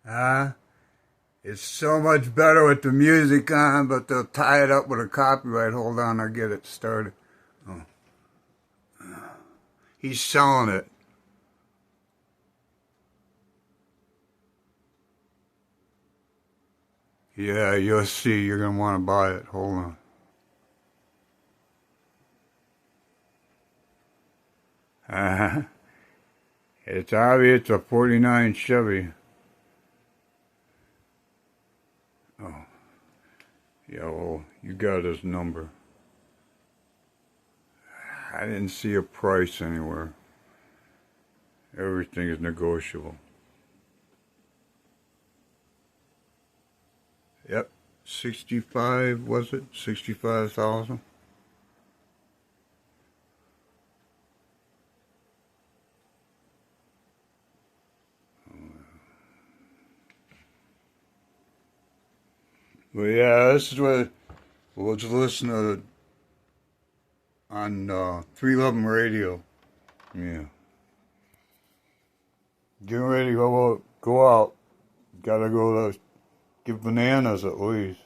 Huh? It's so much better with the music on, but they'll tie it up with a copyright. Hold on, I'll get it started. Oh. He's selling it. Yeah, you'll see. You're going to want to buy it. Hold on. Uh-huh. It's obvious it's a 49 Chevy. Oh. Yeah, well, you got his number. I didn't see a price anywhere. Everything is negotiable. Yep. 65, was it? 65,000? Well, yeah, this is what we'll just listen to on 311 radio. Yeah. Getting ready to go out. Gotta go to give bananas at least.